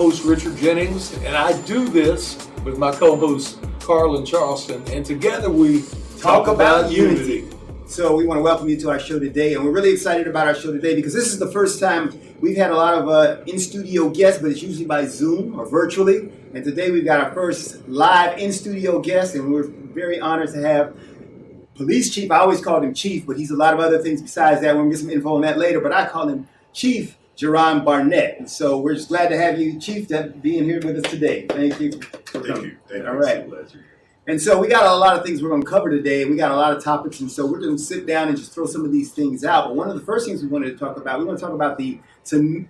Host Richard Jennings, and I do this with my co-host Carlin Charleston, and together we talk about unity. So we want to welcome you to our show today, and we're really excited about our show today because this is the first time we've had a lot of in-studio guests, but it's usually by Zoom or virtually. And today we've got our first live in-studio guest, and we're very honored to have Police Chief. I always called him Chief, but he's a lot of other things besides that. We're going to get some info on that later, but I call him Chief Barnett. And so we're just glad to have you, Chief, being here with us today. Thank you for coming. Thank you. All right. And so we got a lot of things we're going to cover today. We got a lot of topics, and so we're going to sit down and just throw some of these things out. But one of the first things we wanted to talk about, we want to talk about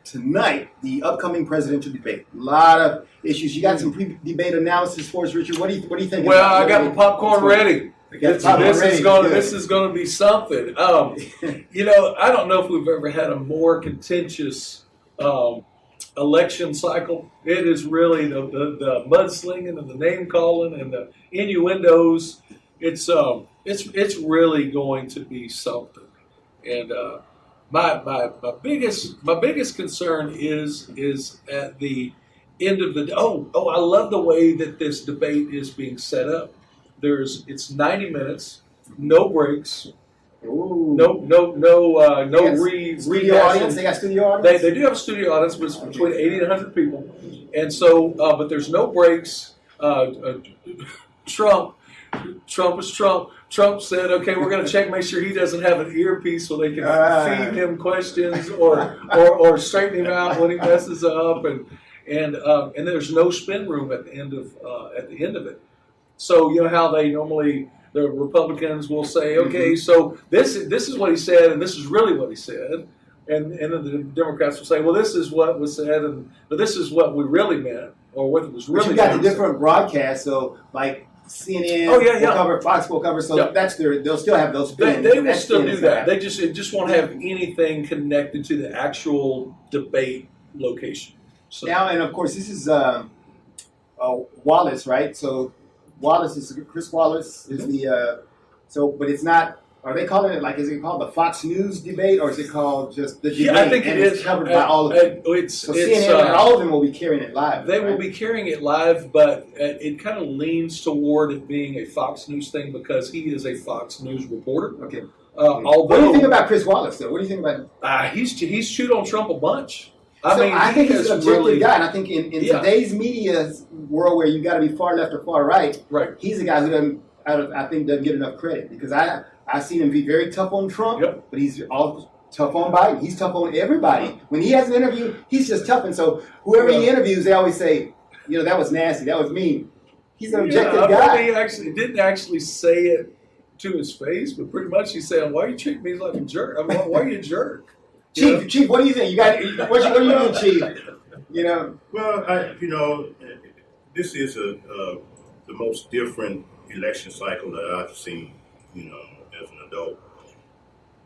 tonight, the upcoming presidential debate. A lot of issues. You got some pre-debate analysis for us, Richard. What do you think? Well, I got the popcorn ready. This is going to be something. I don't know if we've ever had a more contentious election cycle. It is really the mudslinging and the name calling and the innuendos. It's really going to be something. And my biggest concern is at the end of the day. I love the way that this debate is being set up. It's 90 minutes, no breaks. Ooh. No studio audience. They got studio audience. They do have a studio audience, but it's between 80 and 100 people, and so but there's no breaks. Trump is Trump. Trump said, "Okay, we're going to check, make sure he doesn't have an earpiece, so they can feed him questions or straighten him out when he messes up." And there's no spin room at the end of it. So you know how they normally. The Republicans will say, okay, so this is what he said, and this is really what he said. And then the Democrats will say, well, this is what was said, but this is what we really meant, or what it was really meant. But you got the different broadcasts, so like CNN will cover, Fox will cover, so they'll still have those spins. They will still do that. It just won't have anything connected to the actual debate location. So. Now, and of course, this is Wallace, right? So Chris Wallace is but it's not. Are they calling it is it called the Fox News debate, or is it called just the debate? Yeah, I think and it's covered by all of them. CNN and all of them will be carrying it live. They will be carrying it live, but it kind of leans toward it being a Fox News thing because he is a Fox News reporter. Okay. Although, what do you think about Chris Wallace, though? What do you think about? He's chewed on Trump a bunch. I think he's an objective guy, and I think in today's media world where you got to be far left or far right, he's a guy who doesn't get enough credit because I've seen him be very tough on Trump, but he's all tough on Biden. He's tough on everybody. When he has an interview, he's just tough, and so whoever he interviews, they always say, that was nasty, that was mean. He's an objective guy. He didn't actually say it to his face, but pretty much he's saying, "Why are you treating me like a jerk? I mean, why are you a jerk?" Chief, what do you think? What are you doing, Chief? Well, this is the most different election cycle that I've seen, as an adult.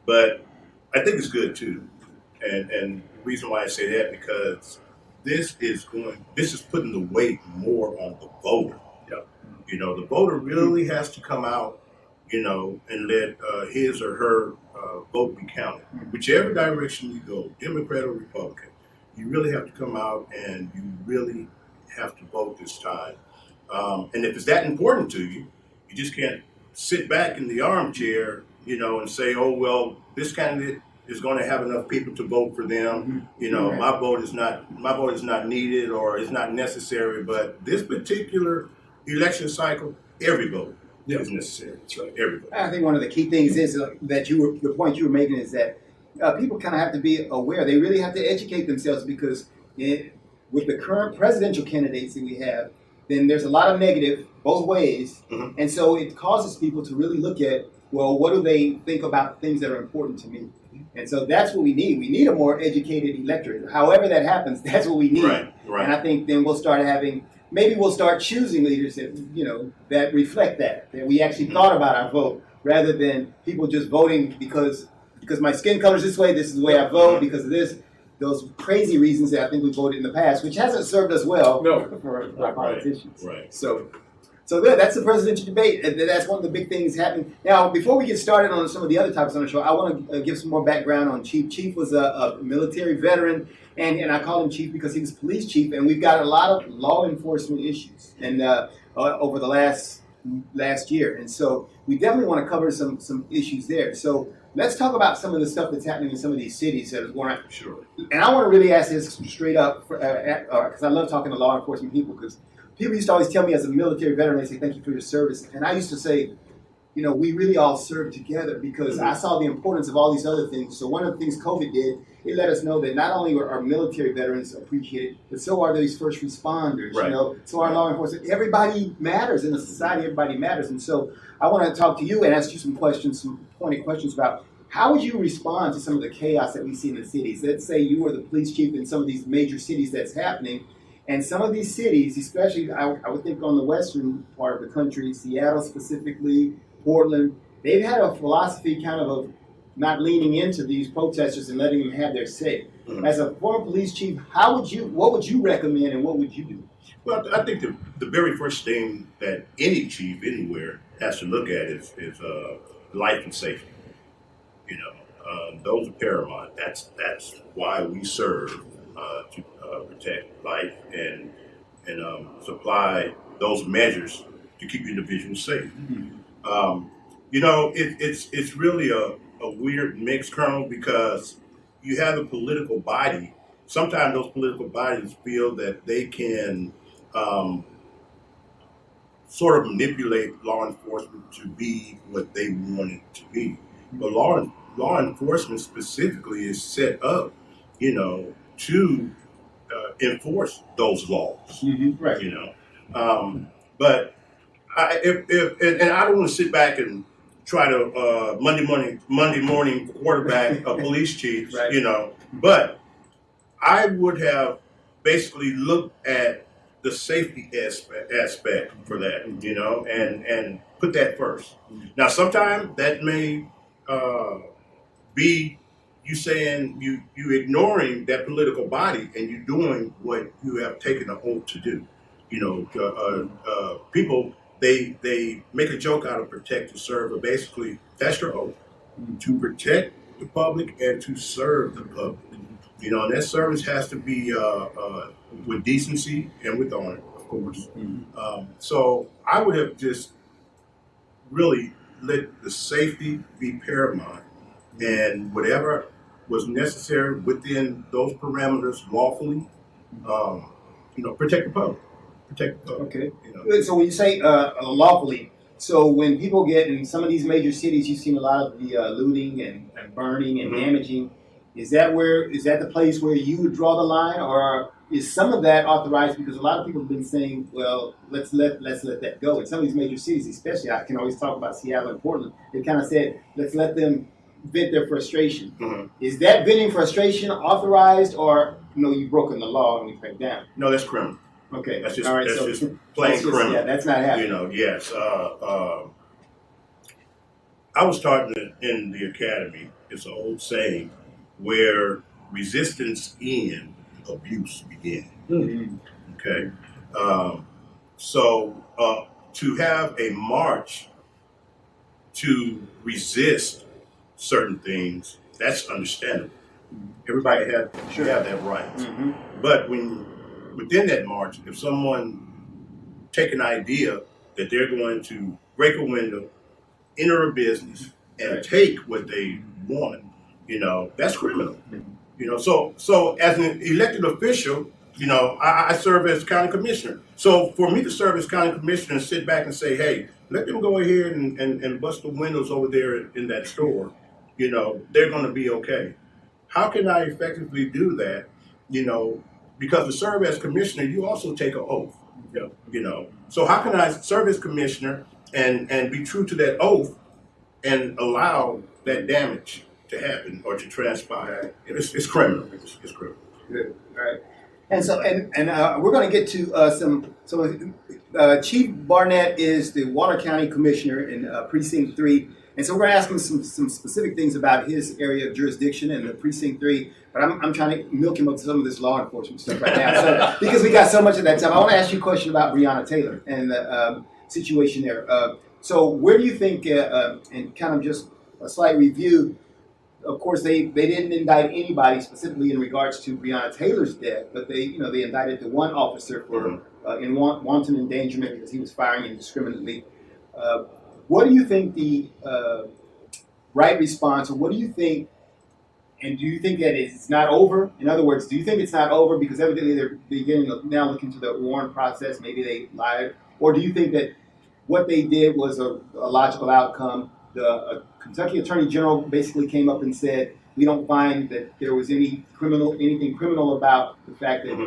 But I think it's good too, and the reason why I say that because this is putting the weight more on the voter. Yeah. The voter really has to come out, and let his or her vote be counted. Whichever direction you go, Democrat or Republican, you really have to come out and you really have to vote this time. And if it's that important to you, you just can't sit back in the armchair, and say, oh, well, this candidate is going to have enough people to vote for them. My vote is not needed or it's not necessary. But this particular election cycle, every vote is necessary. That's right. Everybody. I think one of the key things is that the point you were making is that people kind of have to be aware. They really have to educate themselves because with the current presidential candidates that we have, then there's a lot of negative both ways. Mm-hmm. And so it causes people to really look at, well, what do they think about things that are important to me? And so that's what we need. We need a more educated electorate. However that happens, that's what we need. Right. And I think then we'll start choosing leaders that, that reflect that we actually thought about our vote rather than people just voting because my skin color is this way, this is the way I vote, because of this, those crazy reasons that I think we voted in the past, which hasn't served us well for our politicians. Right. So that's the presidential debate. And that's one of the big things happening. Now, before we get started on some of the other topics on the show, I want to give some more background on Chief. Chief was a military veteran. and I call him chief because he was police chief, and we've got a lot of law enforcement issues and over the last year, and so we definitely want to cover some issues there. So let's talk about some of the stuff that's happening in some of these cities that is going on. Sure. And I want to really ask this straight up because I love talking to law enforcement people, because people used to always tell me as a military veteran, they say, thank you for your service. And I used to say, we really all serve together, because I saw the importance of all these other things. So one of the things COVID did, it let us know that not only are our military veterans appreciated, but so are these first responders, Right. So our law enforcement. Everybody matters in the society, everybody matters. And so I want to talk to you and ask you some pointed questions about how would you respond to some of the chaos that we see in the cities? Let's say you were the police chief in some of these major cities that's happening. And some of these cities, especially I would think on the western part of the country, Seattle specifically, Portland, they've had a philosophy kind of not leaning into these protesters and letting them have their say. Mm-hmm. As a former police chief, what would you recommend and what would you do? Well, I think the very first thing that any chief anywhere has to look at is life and safety. Those are paramount. That's why we serve, to protect life and supply those measures to keep individuals safe. Mm-hmm. It's really a weird mix, Colonel, because you have a political body. Sometimes those political bodies feel that they can sort of manipulate law enforcement to be what they want it to be. But law enforcement specifically is set up, to enforce those laws. Mm-hmm. Right. But and I don't want to sit back and try to Monday morning quarterback a police chief, Right. But I would have basically looked at the safety aspect for that, and put that first. Now, sometimes that may be you saying you ignoring that political body and you doing what you have taken an oath to do. People they make a joke out of protect to serve, but basically that's your oath, to protect the public and to serve the public. And that service has to be with decency and with honor, of course. Mm-hmm. So I would have just really let the safety be paramount, and whatever was necessary within those parameters lawfully, protect the public. Okay. So when you say lawfully, so when people get in some of these major cities, you've seen a lot of the looting and burning and Mm-hmm. damaging. Is that the place where you would draw the line, or is some of that authorized? Because a lot of people have been saying, well, let's let that go. In some of these major cities, especially, I can always talk about Seattle and Portland. They kind of said, let's let them vent their frustration. Mm-hmm. Is that venting frustration authorized, or you've broken the law and we crack down? No, that's criminal. Okay, That's just all right. that's just plain criminal. Yeah, that's not happening. Yes. I was taught in the academy. It's an old saying where resistance ends, abuse begins. Mm-hmm. Okay. So to have a march to resist certain things, that's understandable. Everybody should have that right. Mm-hmm. But within that march, if someone take an idea that they're going to break a window, enter a business, and take what they want, that's criminal. So as an elected official, I serve as county commissioner. So for me to serve as county commissioner and sit back and say, hey, let them go ahead and bust the windows over there in that store, they're going to be okay. How can I effectively do that? Because to serve as commissioner, you also take an oath. So how can I serve as commissioner and be true to that oath and allow that damage to happen or to transpire? It's criminal. It's criminal. Good. All right. And so, we're going to get to some. So, Chief Barnett is the Water County Commissioner in Precinct 3. And so we're going to ask him some specific things about his area of jurisdiction and the Precinct 3. But I'm trying to milk him up to some of this law enforcement stuff right now. So, because we got so much of that time. I want to ask you a question about Breonna Taylor and the situation there. So where do you think, and kind of just a slight review, of course, they didn't indict anybody specifically in regards to Breonna Taylor's death, but they indicted the one officer for in wanton endangerment because he was firing indiscriminately. What do you think the right response, or what do you think? And do you think that it's not over? In other words, do you think it's not over because evidently they're beginning to now look into the warrant process? Maybe they lied, or do you think that what they did was a logical outcome? The Kentucky Attorney General basically came up and said, "We don't find that there was anything criminal about the fact that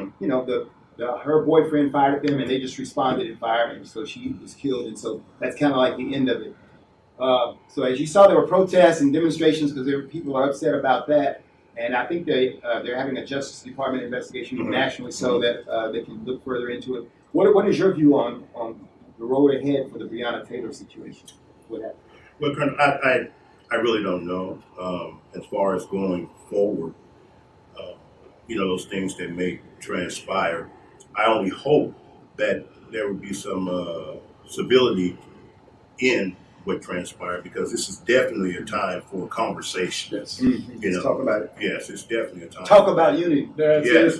her boyfriend fired at them, and they just responded and fired him, so she was killed, and so that's kind of like the end of it." So as you saw, there were protests and demonstrations because people are upset about that, and I think they're having a Justice Department investigation nationally so that they can look further into it. What is your view on the road ahead for the Breonna Taylor situation? What happened? Well, Colonel, I really don't know as far as going forward. Those things that may transpire. I only hope that there will be some civility in what transpired, because this is definitely a time for conversation. Yes. Let's talk about it. Yes, it's definitely a time. Talk about unity. Yes.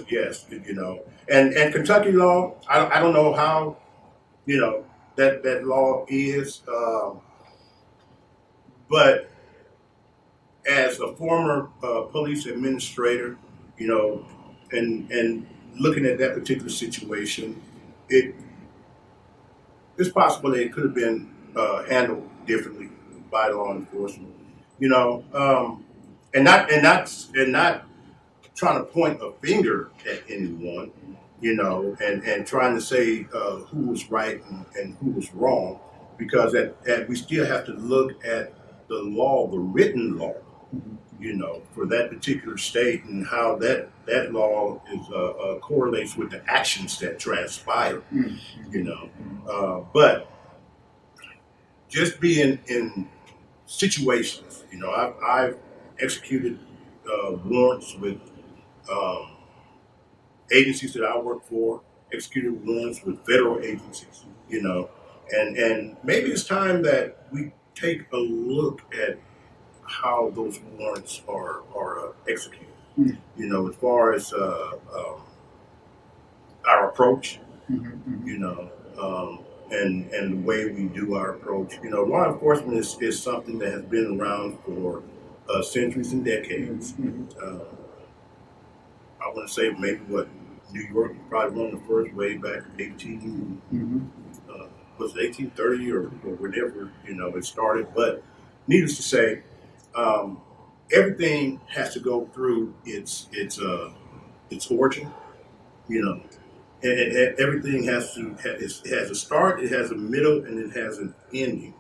And Kentucky law, I don't know how, that law is, but as a former police administrator, and looking at that particular situation, it's possible that it could have been handled differently by law enforcement, and not trying to point a finger at anyone, and trying to say who was right and who was wrong, because we still have to look at the law, the written law, for that particular state, and how that law is correlates with the actions that transpire, but just being in situations, I've executed warrants with agencies that I work for, executed warrants with federal agencies, and maybe it's time that we take a look at how those warrants are executed, as far as our approach, and the way we do our approach. Law enforcement is something that has been around for centuries and decades. I want to say maybe New York was probably one of the first, way back in 1830 or whatever, it started. But needless to say, everything has to go through its origin, and everything has a start, it has a middle, and it has an ending.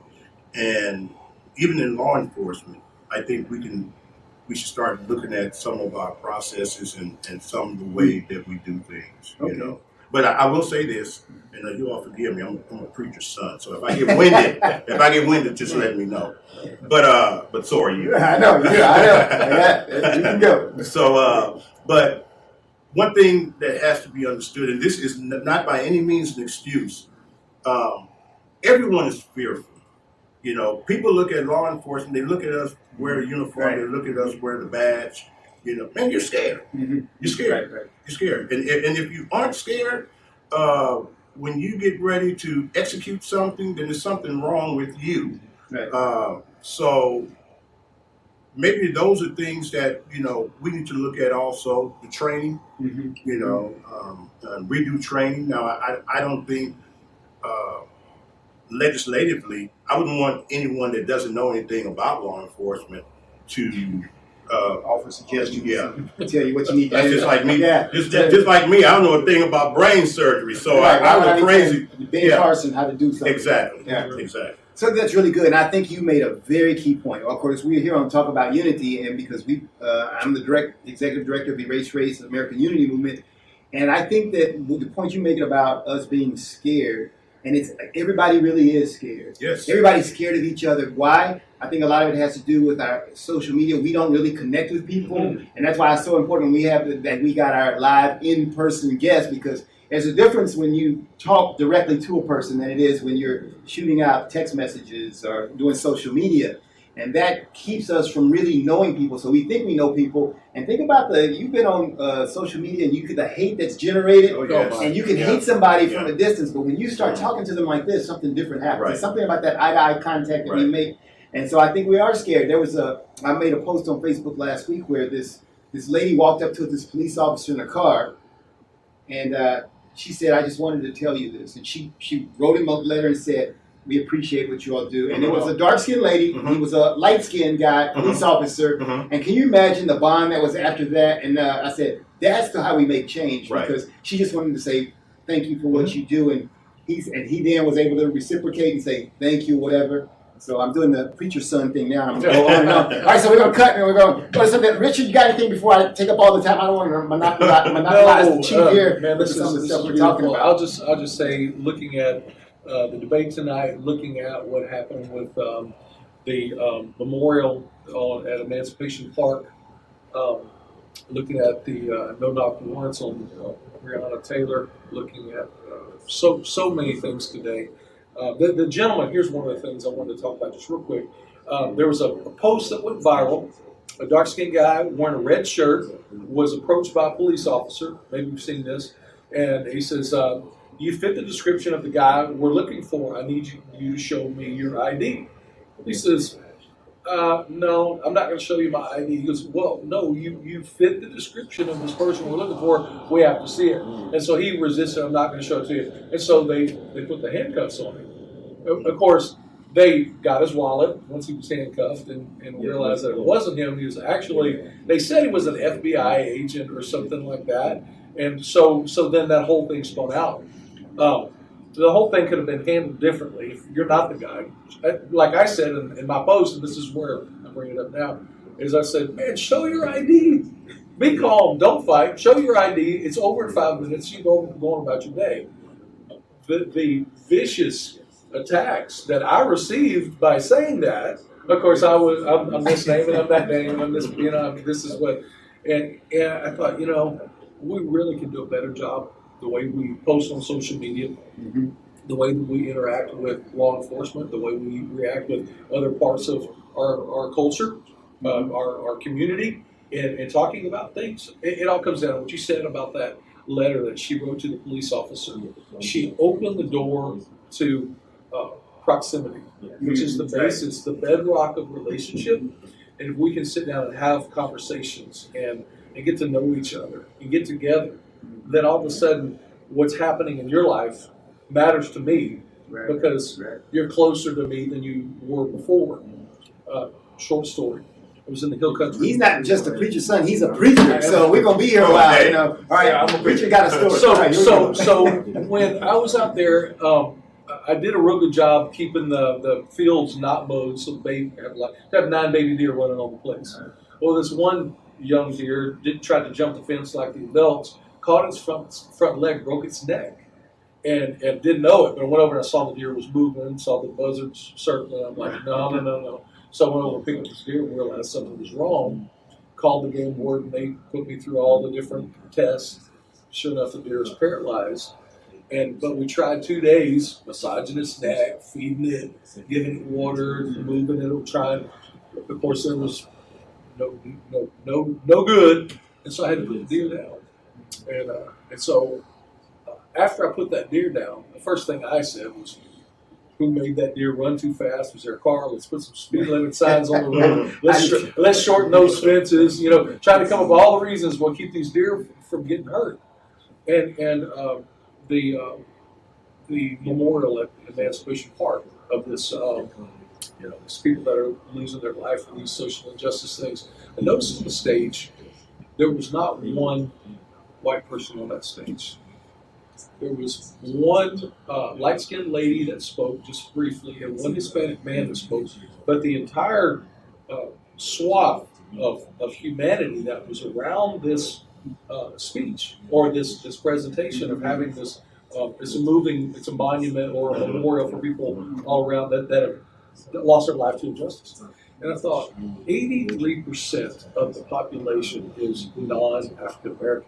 And even in law enforcement, I think we should start looking at some of our processes and some of the way that we do things, But I will say this, and you all forgive me, I'm a preacher's son, so if I get winded, just let me know. But so are you. I know. You can go. So, but one thing that has to be understood, and this is not by any means an excuse, everyone is fearful. People look at law enforcement, they look at us wear a uniform, they look at us wear the badge, man, you're scared. You're scared. Right. You're scared. And if you aren't scared, when you get ready to execute something, then there's something wrong with you. Right. So maybe those are things that, we need to look at also, the training, we do training. Now, I don't think legislatively, I wouldn't want anyone that doesn't know anything about law enforcement to offer suggestions. Yeah. Tell you what you need to do. That's just like me. Yeah. Just like me, I don't know a thing about brain surgery, so I was crazy. Ben Carson, how to do something. Exactly. Yeah. Exactly. So that's really good, and I think you made a very key point. Of course, we're here on Talk About Unity, and because I'm the executive director of the Race American Unity Movement, and I think that the point you make about us being scared, and it's everybody really is scared. Yes. Everybody's scared of each other. Why? I think a lot of it has to do with our social media. We don't really connect with people, and that's why it's so important we got our live in-person guests, because there's a difference when you talk directly to a person than it is when you're shooting out text messages or doing social media. And that keeps us from really knowing people. So we think we know people. And think about you've been on social media and you get the hate that's generated. Oh, yes. And you can hate somebody from Yeah. a distance. But when you start talking to them like this, something different happens. Right. There's something about that eye-to-eye contact that we Right. make. And so I think we are scared. I made a post on Facebook last week where this lady walked up to this police officer in a car. And she said, I just wanted to tell you this. And she wrote him a letter and said, we appreciate what you all do. And it was a dark-skinned lady. Mm-hmm. He was a light-skinned guy, police officer. Mm-hmm. And can you imagine the bond that was after that? And I said, that's how we make change. Right. Because she just wanted to say, thank you for what you do. And he then was able to reciprocate and say, thank you, whatever. So I'm doing the preacher's son thing now. I'm going to go on and on. All right, so we're going to cut and we're going to go to something. Richard, you got anything before I take up all the time? I don't want to monopolize the chief here. Man, with this some of the is stuff we're talking beautiful. about. I'll just say, looking at the debate tonight, looking at what happened with the memorial at Emancipation Park, looking at the no-knock warrants on Breonna Taylor, looking at so many things today. The gentleman, here's one of the things I wanted to talk about just real quick. There was a post that went viral. A dark-skinned guy wearing a red shirt was approached by a police officer. Maybe you've seen this. And he says, you fit the description of the guy we're looking for. I need you to show me your ID. He says, no, I'm not going to show you my ID. He goes, well, no, you fit the description of this person we're looking for. We have to see it. And so he resisted. I'm not going to show it to you. And so they put the handcuffs on him. Of course, they got his wallet once he was handcuffed and realized that it wasn't him. He was actually, they said he was an FBI agent or something like that. And so then that whole thing spun out. The whole thing could have been handled differently if you're not the guy. Like I said in my post, and this is where I bring it up now, is I said, man, show your ID. Be calm. Don't fight. Show your ID. It's over in 5 minutes. You go on about your day. The vicious attacks that I received by saying that, of course, I'm this name and I'm that name. I'm this, this is what, and I thought, we really can do a better job the way we post on social media, the way that we interact with law enforcement, the way we react with other parts of our culture, our community, and talking about things. It all comes down to what you said about that letter that she wrote to the police officer. She opened the door to proximity, which is the basis, the bedrock of relationship. And if we can sit down and have conversations and get to know each other and get together, then all of a sudden what's happening in your life matters to me because you're closer to me than you were before. Short story. I was in the hill country. He's not just a preacher's son, he's a preacher. So we're going to be here a while. All right, I'm a preacher, got a story. So when I was out there, I did a real good job keeping the fields not mowed so they have 9 baby deer running on the place. Well, this one young deer tried to jump the fence like the adults, caught its front leg, broke its neck, and didn't know it. But I went over and I saw the deer was moving, saw the buzzards circling. I'm like, no. So I went over and picked up this deer and realized something was wrong. Called the game warden. They put me through all the different tests. Sure enough, the deer is paralyzed. But we tried 2 days, massaging its neck, feeding it, giving it water, moving it, trying. Of course, there was no good, and so I had to put the deer down. And so after I put that deer down, the first thing I said was, who made that deer run too fast? Was there a car? Let's put some speed limit signs on the road. Let's shorten those fences. Trying to come up with all the reasons we'll keep these deer from getting hurt. And the memorial at Emancipation Park of this, these people that are losing their life for these social injustice things. I noticed on the stage, there was not one white person on that stage. There was one light-skinned lady that spoke just briefly and one Hispanic man that spoke, but the entire swath of humanity that was around this speech or this presentation of having this, it's a monument or a memorial for people all around that have lost their life to injustice. And I thought 83% of the population is non-African American.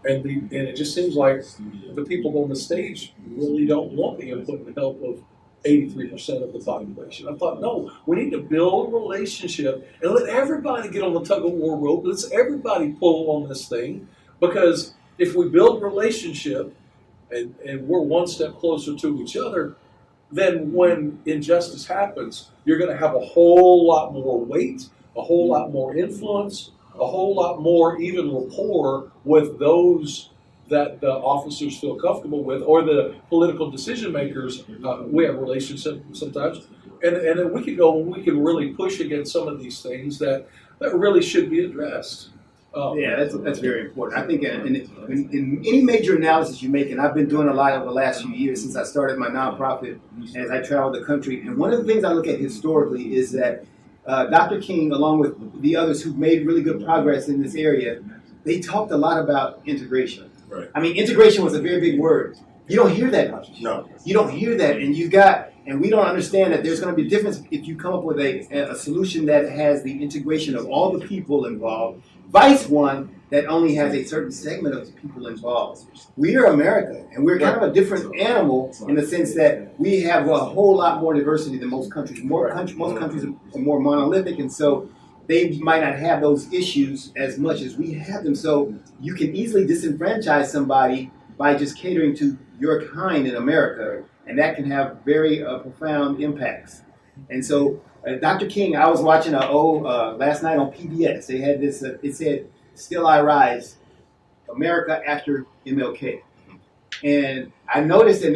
And it just seems like the people on the stage really don't want the input and help 83% of the population. I thought, no, we need to build a relationship and let everybody get on the tug of war rope. Let's everybody pull on this thing, because if we build relationship and we're one step closer to each other, then when injustice happens, you're going to have a whole lot more weight, a whole lot more influence, a whole lot more even rapport with those that the officers feel comfortable with, or the political decision makers. We have relationships sometimes, and then we can go and we can really push against some of these things that really should be addressed. Yeah, that's very important. I think in any major analysis you make, and I've been doing a lot over the last few years since I started my nonprofit, as I travel the country, and one of the things I look at historically is that Dr. King, along with the others who've made really good progress in this area, they talked a lot about integration. Right. I mean, integration was a very big word. You don't hear that much. No. You don't hear that, and we don't understand that there's going to be a difference if you come up with a solution that has the integration of all the people involved, vice one that only has a certain segment of the people involved. We are America, and we're kind of a different animal in the sense that we have a whole lot more diversity than most countries. Most countries are more monolithic, and so they might not have those issues as much as we have them. So you can easily disenfranchise somebody by just catering to your kind in America, and that can have very profound impacts. And so Dr. King, I was watching last night on PBS. They had this, it said, "Still I Rise, America After MLK." And I noticed that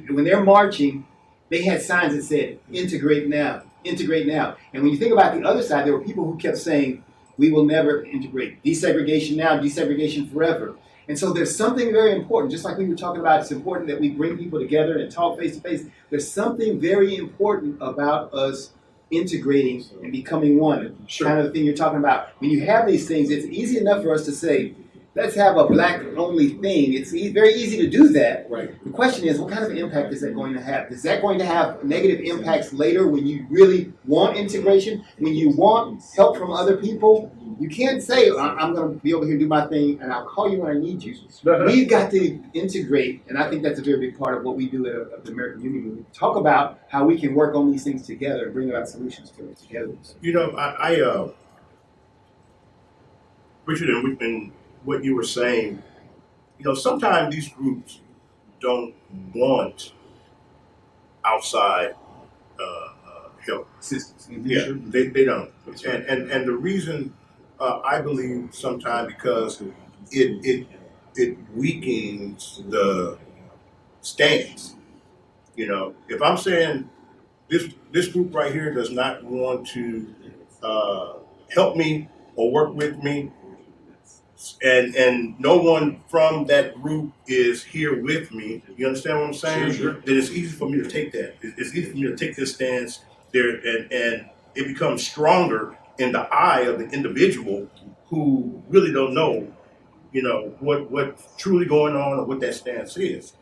when they're marching, they had signs that said, "Integrate now, integrate now." And when you think about the other side, there were people who kept saying, "We will never integrate. Desegregation now, desegregation forever." And so there's something very important, just like we were talking about, it's important that we bring people together and talk face to face. There's something very important about us integrating and becoming one. Sure. Kind of the thing you're talking about. When you have these things, it's easy enough for us to say, let's have a black-only thing. It's very easy to do that. Right. The question is, what kind of impact is that going to have? Is that going to have negative impacts later when you really want integration, when you want help from other people? You can't say, I'm going to be over here and do my thing, and I'll call you when I need you. We've got to integrate, and I think that's a very big part of what we do at the American Union. We talk about how we can work on these things together and bring about solutions to it together. You know, Richard, and what you were saying, you know, sometimes these groups don't want outside help. Assistance. Yeah, they don't. And the reason I believe sometimes because it weakens the stance. You know, if I'm saying this group right here does not want to help me or work with me, and no one from that group is here with me, you understand what I'm saying? Sure. Then it's easy for me to take that. It's easy for me to take this stance there, and it becomes stronger in the eye of the individual who really don't know, you know, what's truly going on or what that stance is.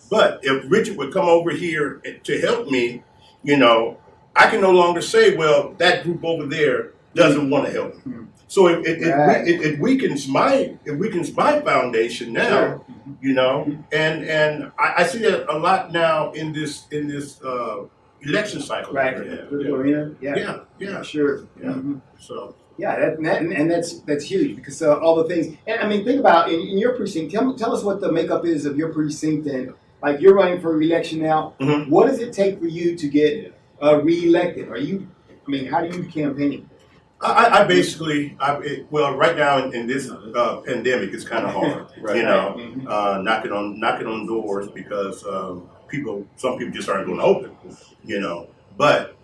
But if Richard would come over here to help me, you know, I can no longer say, well, that group over there doesn't want to help me. So it weakens my foundation now, Sure. you know, and I see that a lot now in this election cycle. Right. that Political arena. Yeah. Yeah. Sure. Yeah. Mhm. So Yeah, that's huge because all the things. And I mean, think about in your precinct. Tell us what the makeup is of your precinct, and like you're running for re-election now. Mhm. What does it take for you to get re-elected? How do you campaign? I basically, right now in this pandemic, it's kind of hard, Right. you know, Mhm. knocking on doors because some people just aren't going to open, you know. But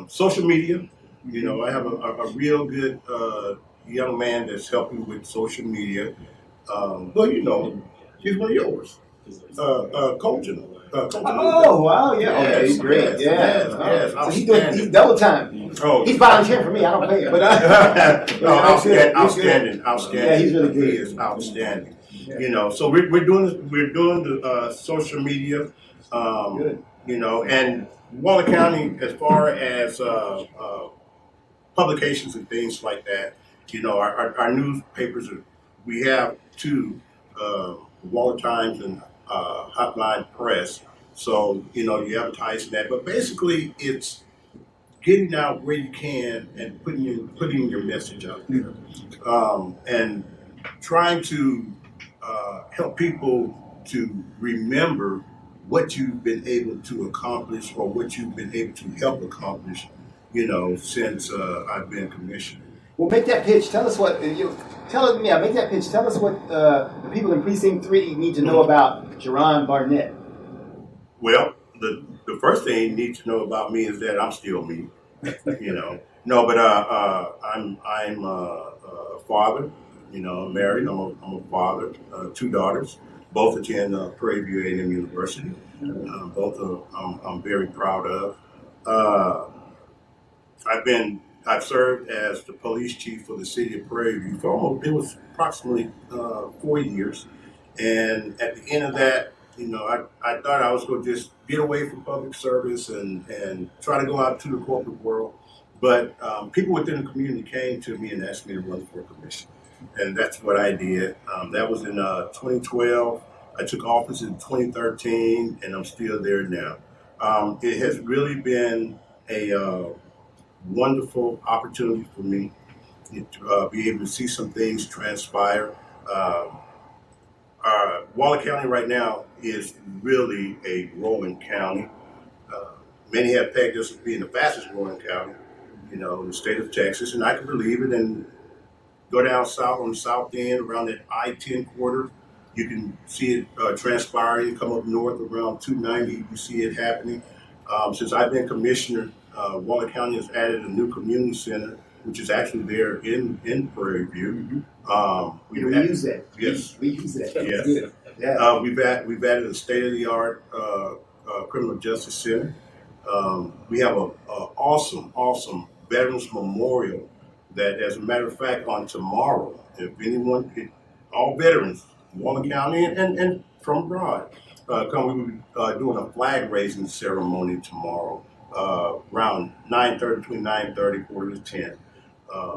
social media, you know, I have a real good young man that's helping with social media. Well, you know, he's one of yours, coaching. Oh wow, yeah, okay, Yes, great, yes, yeah. yes, So he's outstanding. double time. Oh, He's volunteering for me. I don't pay him, but no, outstanding. outstanding. Yeah, he's really good. He is outstanding. You know, so we're doing the social media, Good. you know, and Waller County as far as publications and things like that. You know, our newspapers we have two, Waller Times and Hotline Press. So, you advertise that. But basically, it's getting out where you can and putting your message out there, and trying to help people to remember what you've been able to accomplish or what you've been able to help accomplish, since I've been commissioner. Well, make that pitch. Tell us what make that pitch. Tell us what the people in Precinct 3 need to know about Jerron Barnett. Well, the first thing you need to know about me is that I'm still me. No, but I'm a father. I'm married. I'm a father. 2 daughters. Both attend Prairie View A&M University. Both I'm very proud of. I've served as the police chief for the city of Prairie View for it was approximately 4 years. And at the end of that, I thought I was going to just get away from public service and try to go out to the corporate world. But people within the community came to me and asked me to run for commission. And that's what I did. That was in 2012. I took office in 2013, and I'm still there now. It has really been a wonderful opportunity for me to be able to see some things transpire. Waller County right now is really a growing county. Many have pegged us as being the fastest growing county, in the state of Texas, and I can believe it. And go down south on the south end around that I-10 corridor, you can see it transpiring. Come up north around 290, you can see it happening. Since I've been commissioner, Waller County has added a new community center, which is actually there in Prairie View. We use that. Yes, we use that. Yes. Good. Yeah. We've added a state-of-the-art criminal justice center. We have an awesome Veterans Memorial that, as a matter of fact, on tomorrow, if anyone, all veterans, Waller County and from abroad, we will be doing a flag raising ceremony tomorrow around 9:30, between 9:30 quarter to 10.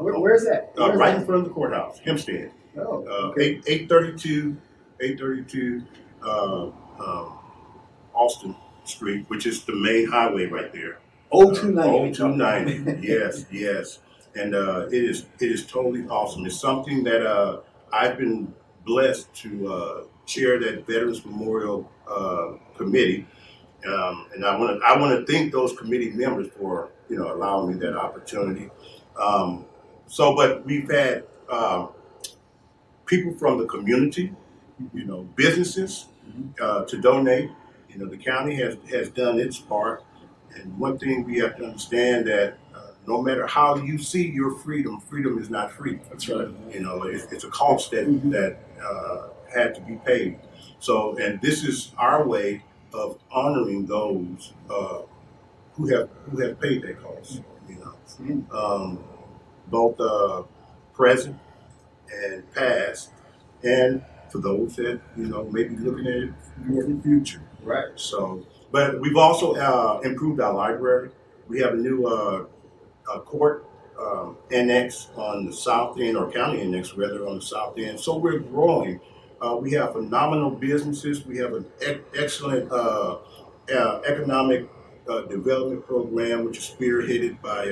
Where's that? Right in front of the courthouse, Hempstead. Oh, okay. 832 Austin Street, which is the main highway right there. 0290. Yes. And it is totally awesome. It's something that I've been blessed to chair that Veterans Memorial Committee, and I want to thank those committee members for allowing me that opportunity. But we've had people from the community, businesses to donate. The county has done its part, and one thing we have to understand that. No matter how you see your freedom is not free. That's right. It's a cost that had to be paid. So, and this is our way of honoring those who have paid that cost. Both present and past, and for those that may be looking at it more in the future. Right. So, but we've also improved our library. We have a new court annex on the south end, or county annex rather, on the south end. So we're growing. We have phenomenal businesses. We have an excellent economic development program, which is spearheaded by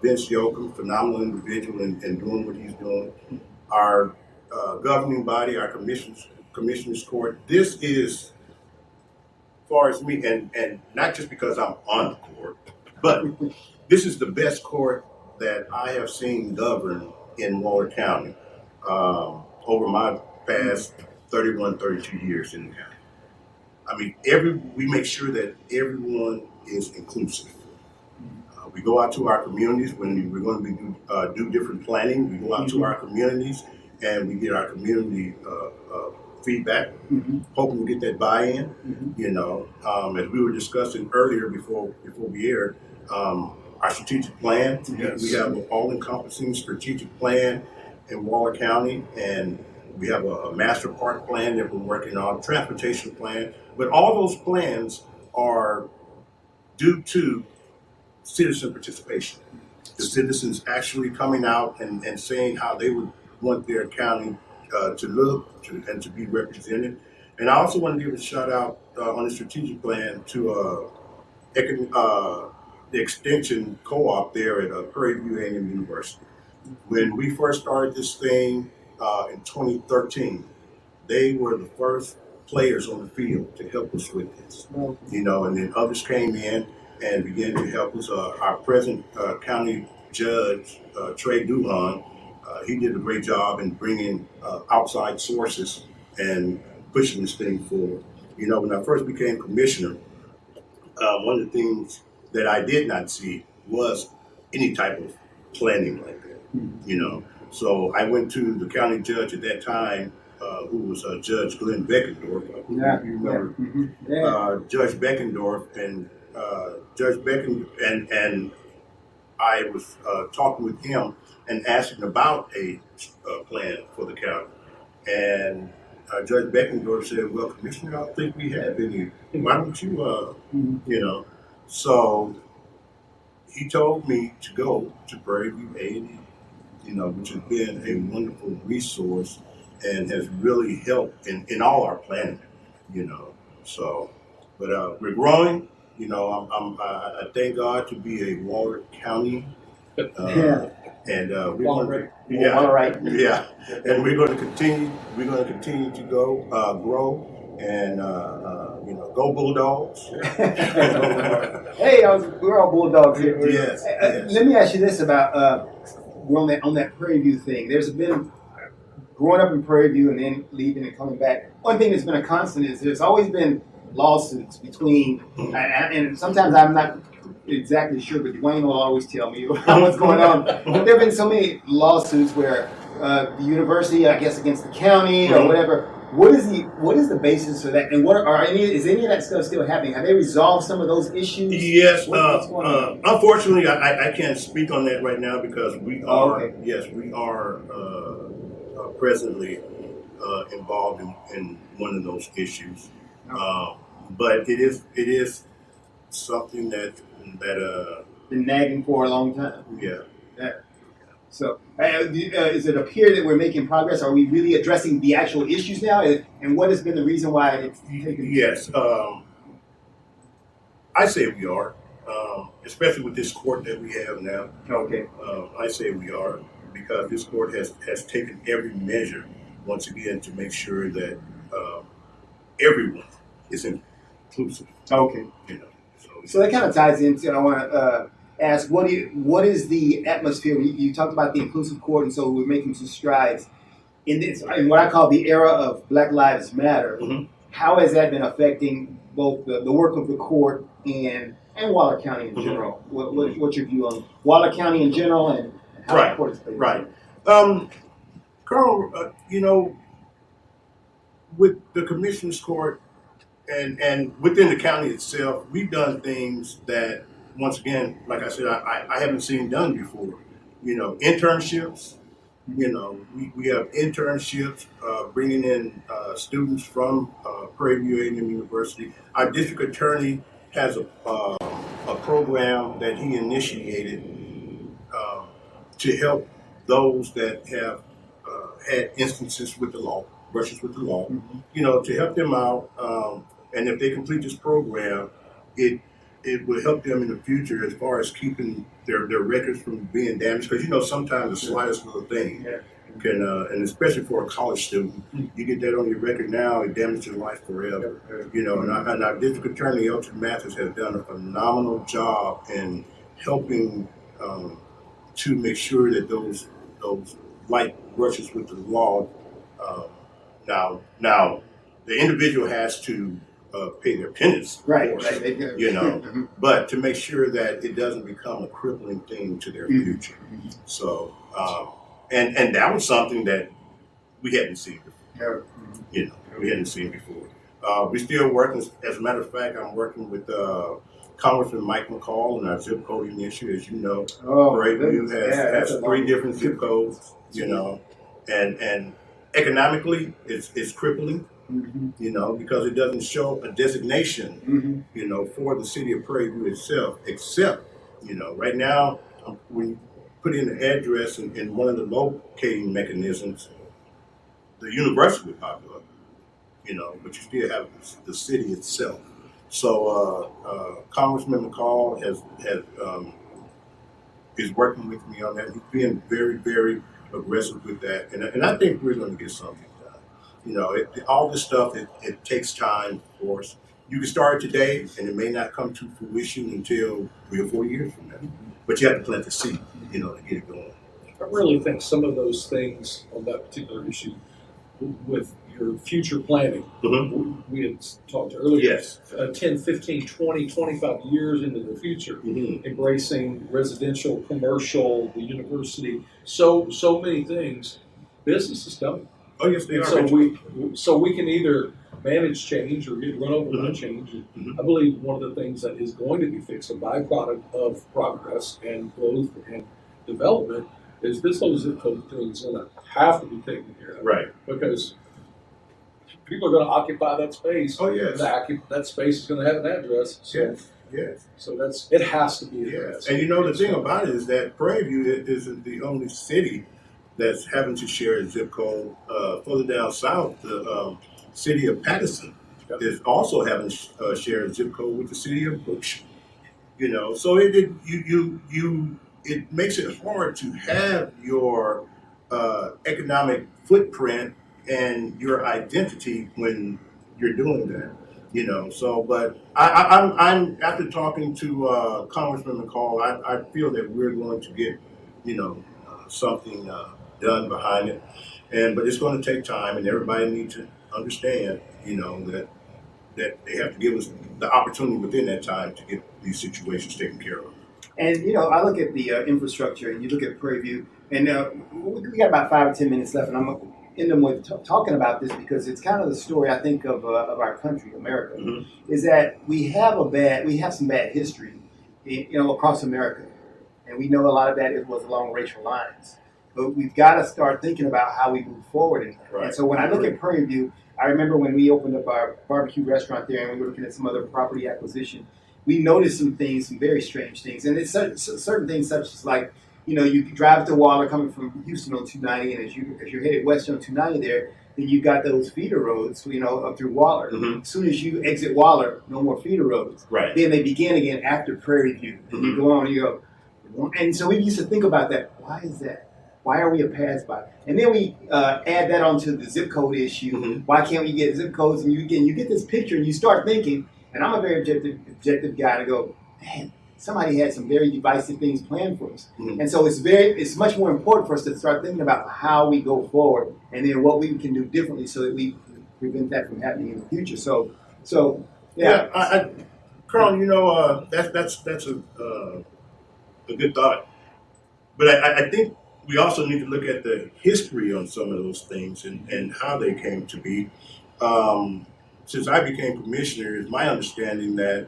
Vince Yoakum, phenomenal individual in doing what he's doing. Our governing body, our commissioners court. This is, as far as me, and not just because I'm on the court, but this is the best court that I have seen govern in Waller County over my past 32 years in the county. I mean, we make sure that everyone is inclusive. We go out to our communities when we're going to do different planning. We go out to our communities and we get our community feedback, hoping to get that buy-in. As we were discussing earlier before we aired, our strategic plan. Yes. We have an all-encompassing strategic plan in Waller County, and we have a master park plan that we're working on, transportation plan. But all those plans are due to citizen participation. The citizens actually coming out and saying how they would want their county to look and to be represented. And I also want to give a shout out on the strategic plan to the extension co-op there at Prairie View A&M University. When we first started this thing in 2013, they were the first players on the field to help us with this. You know, and then others came in and began to help us. Our present county judge, Trey Duhan, he did a great job in bringing outside sources and pushing this thing forward. You know, when I first became commissioner, one of the things that I did not see was any type of planning like that. You know, so I went to the county judge at that time, who was Judge Glenn Beckendorf. Yeah, You remember Judge Beckendorf, and and I was talking with him and asking about a plan for the county, and Judge Beckendorf said, "Well, Commissioner, I don't think we have any. Why don't you, you know?" So he told me to go to Prairie View A&M, you know, which has been a wonderful resource and has really helped in all our planning, you know. So, but we're growing. You know, I thank God to be a Waller County, and we're going to, yeah, and we're going to continue. We're going to continue to grow, and you know, go Bulldogs. Hey, we're all Bulldogs here. Yes, yes. Let me ask you this about we're on that Prairie View thing. There's been growing up in Prairie View and then leaving and coming back. One thing that's been a constant is there's always been lawsuits between, and sometimes I'm not exactly sure, but Dwayne will always tell me what's going on. But there have been so many lawsuits where the university, I guess, against the county or whatever. What is the basis for that? And is any of that stuff still happening? Have they resolved some of those issues? Yes. Unfortunately, I can't speak on that right now because we are presently involved in one of those issues. But it is something that been nagging for a long time. Yeah. So, does it appear that we're making progress? Are we really addressing the actual issues now? And what has been the reason why it's taken? Yes, I say we are, especially with this court that we have now. Okay. I say we are because this court has taken every measure once again to make sure that everyone is inclusive. Okay. You know. So that kind of ties into. I want to ask, what is the atmosphere? You talked about the inclusive court, and so we're making some strides in what I call the era of Black Lives Matter. Mm-hmm. How has that been affecting both the work of the court and Waller County in general? Mm-hmm. What's your view on Waller County in general and how the court is played? Right. Carl, you know, with the Commissioner's Court and within the county itself, we've done things that, once again, like I said, I haven't seen done before. You know, internships. You know, we have internships, bringing in students from Prairie View A&M University. Our district attorney has a program that he initiated to help those that have had instances with the law, brushes with the law. Mm-hmm. You know, to help them out, and if they complete this program, it will help them in the future as far as keeping their records from being damaged. Because, you know, sometimes the slightest little thing can, and especially for a college student, you get that on your record now, it damages your life forever. You know, and our district attorney, Elton Mathis, has done a phenomenal job in helping to make sure that those light brushes with the law, now the individual has to pay their penance, right? You know, but to make sure that it doesn't become a crippling thing to their future. Mm-hmm. So, and that was something that we hadn't seen before. You know, we hadn't seen before. We're still working. As a matter of fact, I'm working with Congressman Mike McCall on our zip coding issue. As you know, Prairie View has 3 different zip codes. You know, and economically, it's crippling. Mm-hmm. You know, because it doesn't show a designation, you know, for the city of Prairie View itself, except, you know, right now, when you put in the address in one of the locating mechanisms, the university would pop up, but you still have the city itself. So Congressman McCall is working with me on that. He's being very, very aggressive with that, and I think we're going to get something done. All this stuff, it takes time, of course. You can start today, and it may not come to fruition until 3 or 4 years from now. But you have to plant the seed, to get it going. I really think some of those things on that particular issue with your future planning, we had talked earlier, Yes. 10, 15, 20, 25 years into the future, embracing residential, commercial, the university, so many things. Business is coming. Oh, yes, they are. So we can either manage change or get run over by change. I believe one of the things that is going to be fixed, a byproduct of progress and growth and development, is this whole zip code thing is going to have to be taken care of. Right. Because people are going to occupy that space. Oh, yes. That space is going to have an address. So, yes. So it has to be addressed. Yes. And the thing about it is that Prairie View isn't the only city that's having to share a zip code. Further down south, the city of Patterson is also having to share a zip code with the city of Bush. So it makes it hard to have your economic footprint and your identity when you're doing that. So, but I'm after talking to Congressman McCall, I feel that we're going to get, something done behind it, but it's going to take time, and everybody needs to understand, that they have to give us the opportunity within that time to get these situations taken care of. And I look at the infrastructure, and you look at Prairie View, and we got about 5 or 10 minutes left, and I'm going to end them with talking about this because it's kind of the story I think of our country, America, is that we have some bad history, across America, and we know a lot of that was along racial lines. But we've got to start thinking about how we move forward in that. Right. And so when I look at Prairie View, I remember when we opened up our barbecue restaurant there, and we were looking at some other property acquisition. We noticed some very strange things, and it's certain things such as like, you drive to Waller coming from Houston on 290, and as you're headed west on 290 there, then you got those feeder roads, up through Waller. As soon as you exit Waller, no more feeder roads. Right. Then they begin again after Prairie View, and you go on, and you go, and so we used to think about that. Why is that? Why are we a pass-by? And then we add that onto the zip code issue. Why can't we get zip codes? And you get this picture, and you start thinking. And I'm a very objective guy to go, man, somebody had some very divisive things planned for us. And so it's much more important for us to start thinking about how we go forward and then what we can do differently so that we prevent that from happening in the future. So yeah. Carl, that's a good thought. But I think we also need to look at the history on some of those things and how they came to be. Since I became commissioner, it's my understanding that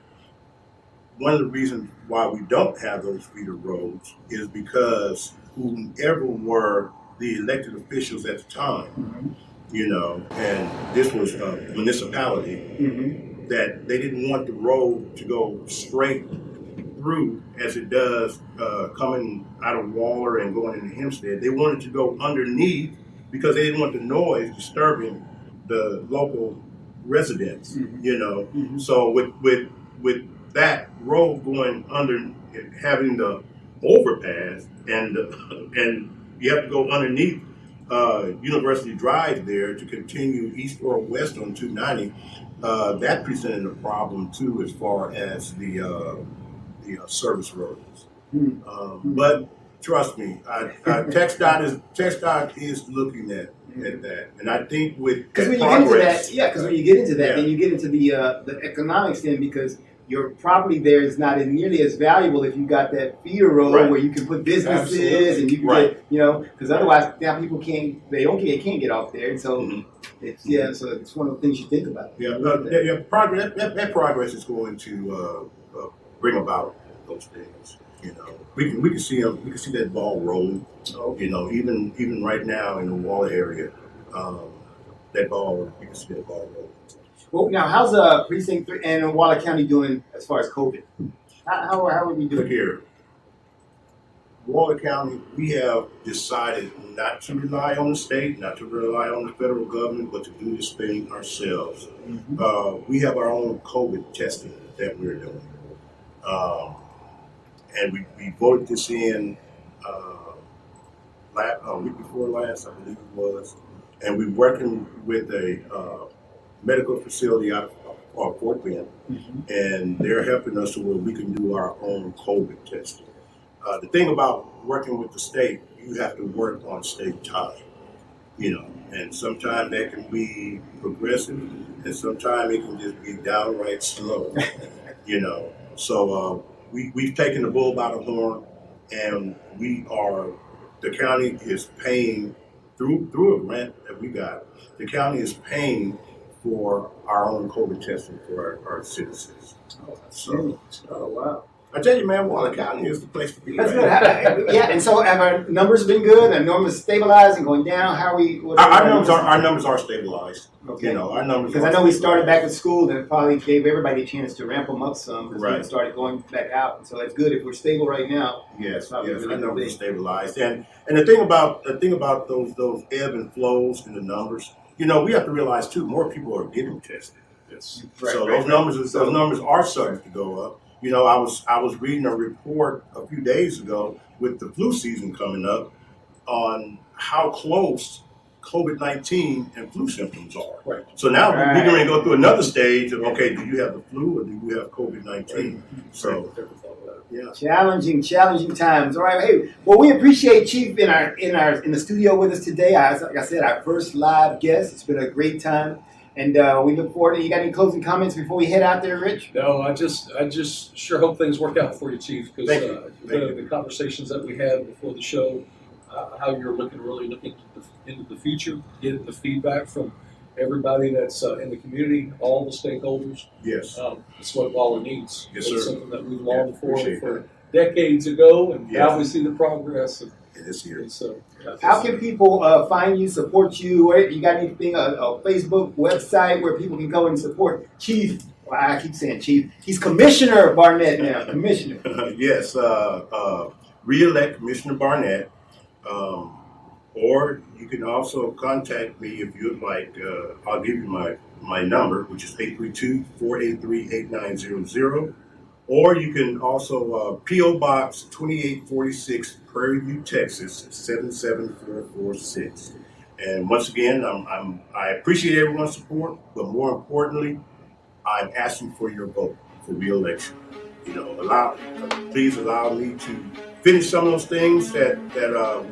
one of the reasons why we don't have those feeder roads is because whoever were the elected officials at the time, and this was a municipality, that they didn't want the road to go straight through as it does coming out of Waller and going into Hempstead. They wanted to go underneath because they didn't want the noise disturbing the local residents, So with that road going under, having the overpass, and you have to go underneath University Drive there to continue east or west on 290. That presented a problem too, as far as the service roads. But trust me, TxDOT is looking at that, and I think because when you get into that, then you get into the economics then, because your property there is not nearly as valuable if you got that feeder road where you can put businesses and you can get, because otherwise now people can't get off there, and so so it's one of the things you think about. Progress. That progress is going to bring about those things. We can see them. We can see that ball rolling. Even right now in the Waller area, we can see that ball rolling. Well, now how's Precinct 3 and Waller County doing as far as COVID? How are we doing? Look here. Waller County, we have decided not to rely on the state, not to rely on the federal government, but to do this thing ourselves. We have our own COVID testing that we're doing. And we voted this in week before last, I believe it was. And we're working with a medical facility out of Fort Bend, and they're helping us to where we can do our own COVID testing. The thing about working with the state, you have to work on state time, and sometimes that can be progressive, and sometimes it can just be downright slow, So we've taken the bull by the horn, and the county is paying through a grant that we got. The county is paying for our own COVID testing for our citizens. Oh, wow. I tell you, man, Waller County is the place to be. That's right? good. Yeah, and so have our numbers been good? Our numbers stabilized and going down? How are we? Our numbers are stabilized. Okay. Our numbers. Because I know we started back at school, and it probably gave everybody a chance to ramp them up some. Because Right. we started going back out, and so it's good if we're stable right now. Yes, Probably our really numbers are big. stabilized, and the thing about those ebb and flows in the numbers, we have to realize too, more people are getting tested. Yes. So those numbers are starting to go up. I was reading a report a few days ago with the flu season coming up on how close COVID-19 and flu symptoms are. Right. So now we're going to go through another stage of, okay, do you have the flu or do you have COVID-19? So, yeah. Challenging times. All right. Hey, well, we appreciate Chief in the studio with us today. Like I said, our first live guest. It's been a great time. And we look forward to. You got any closing comments before we head out there, Rich? No, I just sure hope things work out for you, Chief, because Thank you. the conversations that we had before the show, how you're really looking into the future, getting the feedback from everybody that's in the community, all the stakeholders. Yes. It's what Waller needs. Yes, It's sir. something that we've longed for appreciate decades ago, and Yes. now we see the progress. It is here. And so, How can people find you, support you? You got anything, a Facebook website where people can go and support Chief? Well, I keep saying Chief. He's Commissioner Barnett now. Commissioner. Yes. Re-elect Commissioner Barnett. Or you can also contact me if you'd like. I'll give you my number, which is 832-483-8900. Or you can also P.O. Box 2846, Prairie View, Texas 77446. And once again, I appreciate everyone's support, but more importantly, I'm asking for your vote for re-election. Please allow me to finish some of those things that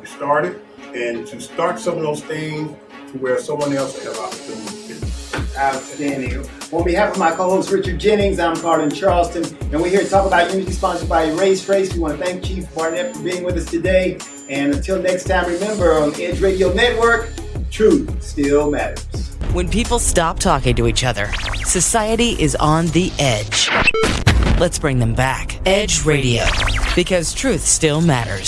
we started, and to start some of those things to where someone else will have opportunity to finish. Outstanding. On behalf of my co-host Richard Jennings, I'm Carlin Charleston, and we're here to talk about Unity, sponsored by Race. We want to thank Chief Barnett for being with us today. And until next time, remember, on Edge Radio Network, truth still matters. When people stop talking to each other, society is on the edge. Let's bring them back. Edge Radio, because truth still matters.